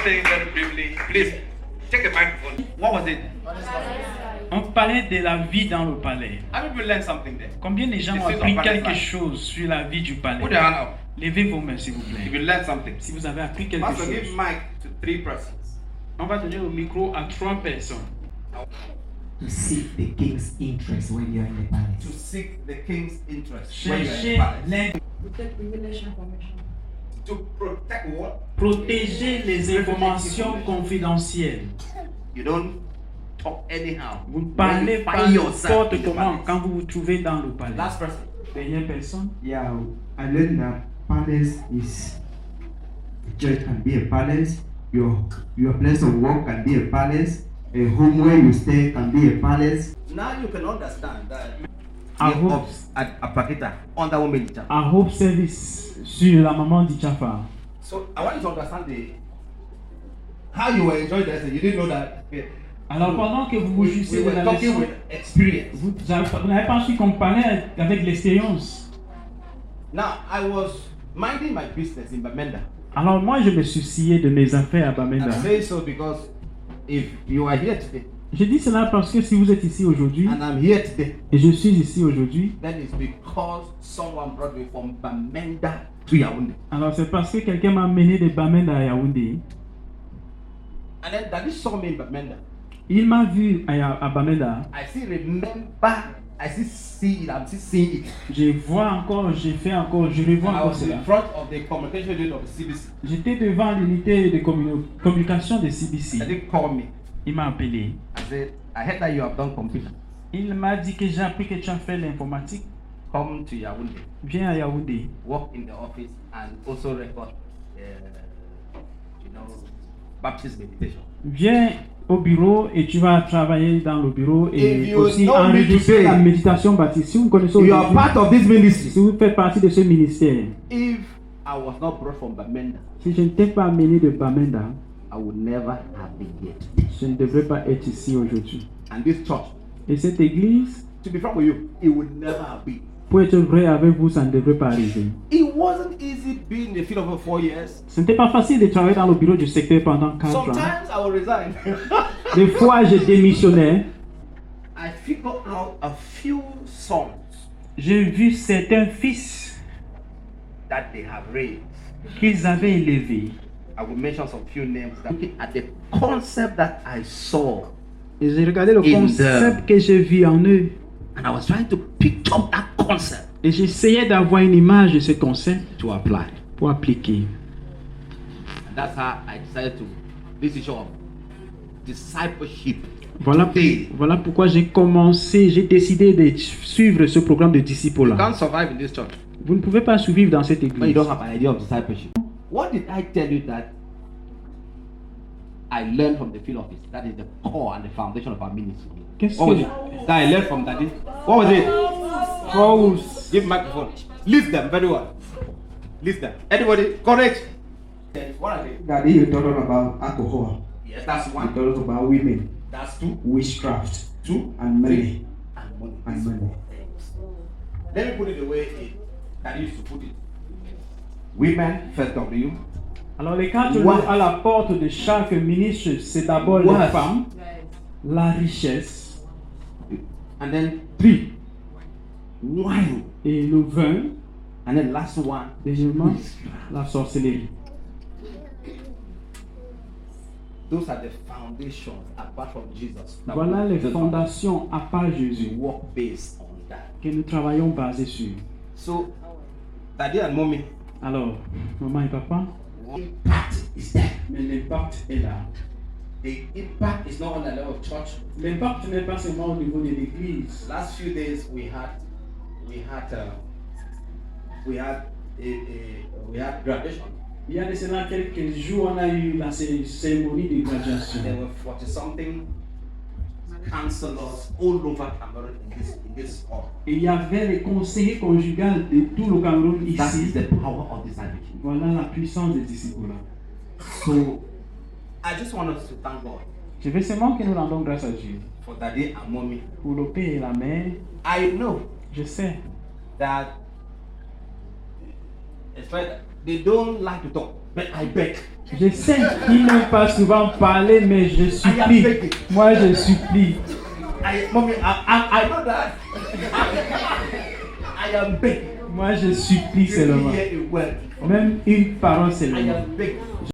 saying very briefly. Please take a microphone. What was it? On parlait de la vie dans le palais. How many people learn something there? Combien de gens ont appris quelque chose sur la vie du palais? Put your hand up. Levez vos mains, s'il vous If plaît. you learn something. Si vous avez appris quelque Pastor, chose. give mic to 3 persons. On va donner le micro à 3 personnes. To seek the king's interest when you are in the palace. To seek the king's interest when you are in Cherchez the palace. l'in- To protect what? protéger les informations confidentielles. You don't talk anyhow. Vous ne When parlez you pas find yourself n'importe in the comment palace. quand vous vous trouvez dans le palais. Last person. Dernière personne. Yeah, I learned that palace is church can be a palace. Your place of work can be a palace. A home where you stay can be a palace. Now you can understand that I the hope- ops at Apakita under women chapter. À Hope Service sur la maman d'Ichafa. So I want you to understand how you were enjoying the lesson. You didn't know that. Alors pendant que vous vous We jouissez de were la talking leçon, with experience. vous n'avez pas su qu'on parlait avec l'expérience. Now I was minding my business in Bamenda. Alors moi je me souciais de mes affaires à Bamenda. I say so because if you are here today Je dis cela parce que si vous êtes ici aujourd'hui, and I'm here today, et je suis ici aujourd'hui, then it's because someone brought me from Bamenda to Yaoundé. alors c'est parce que quelqu'un m'a amené de Bamenda à Yaoundé. And then Daddy saw me in Bamenda. Il m'a vu à Bamenda. I still remember. I still see it. I'm still seeing it. Je vois encore, je fais encore, je revois I encore was in cela. front of the communication unit of the CBC. J'étais devant l'unité de communication de I CBC. didn't call me. Il m'a appelé. I said, I heard that you have done computer. Il m'a dit que j'ai appris que tu as fait l'informatique. Come to Yaoundé, Viens à Yaoundé. work in the office, and also record, baptist meditation. Viens au bureau et tu vas travailler dans le bureau If et you aussi know me enregistrer today, la méditation baptiste. Si vous connaissez You are aujourd'hui, part of this ministry. si vous faites partie de ce ministère, If I was not brought from Bamenda, si je ne t'ai pas amené de Bamenda, I would never have been here today. je ne devrais pas être ici aujourd'hui. And this church, Et cette église, to be frank with you, it would never have been. pour être vrai avec vous, ça ne devrait pas arriver. It wasn't easy being in the field for 4 years. Ce n'était pas facile de travailler dans le bureau du secteur pendant 4 ans. Sometimes I will resign. Des fois, je démissionnais. I figured out a few songs J'ai vu certains fils that they have raised. qu'ils avaient élevés. I will mention some few names. Looking at the concept that I saw, Et j'ai regardé le In concept que j'ai vu en eux. and I was trying to pick up that concept Et j'essayais d'avoir une image de ce concept to apply. pour appliquer. And that's how I decided to this issue of discipleship. Voilà, Today, voilà pourquoi j'ai décidé de suivre ce programme de you disciple-là. can't survive in this church Vous ne pouvez pas survivre dans cette when you église. don't have an idea of discipleship. What did I tell you that I learned from the field office? That is the core and the foundation of our ministry. Qu'est-ce What was que it that I learned from Daddy? What was it? Fausse. Give microphone. List them very well. List them. Anybody? Correct. What are they? Daddy, you told us about alcohol. Yes, that's You one. told us about women, That's two. witchcraft, Two. and money. Three. And money. And These money. four things. Let me put it the way Daddy used to put it. Women, first W. Alors les quatre What? lots à la porte de chaque ministre, c'est d'abord les What? femmes, la richesse And then three. Wine. et le vin. And then last one. Deuxièmement, la sorcellerie. Those are the foundations apart from Jesus. that Voilà we les build on. fondations à part We Jésus work based on that. que nous travaillons basées sur. So, Daddy and Mommy, Alors, maman et papa, impact is there. mais l'impact est là. The impact is not on the level of church. L'impact n'est pas seulement au niveau de l'église. Last few days we had graduation. Il y a de cela quelques jours, on a eu la cérémonie de graduation. There were 40 something counselors all over Cameroon in this hall. Et il y avait les conseillers conjugaux de tout le Cameroun That is ici. the power of discipleship. Voilà la puissance des disciples. So I just want us to thank God Je veux seulement que nous rendons grâce à Dieu. for Daddy and Mommy. Pour le père et la mère, I know je sais that, especially they don't like to talk, but I beg. Je sais qu'ils n'aiment pas souvent parler, mais je supplie. Moi, je supplie. Mommy, I know that. I am begging. Moi, je supplie You seulement. hear a word from me. Même une parole I seulement. am begging.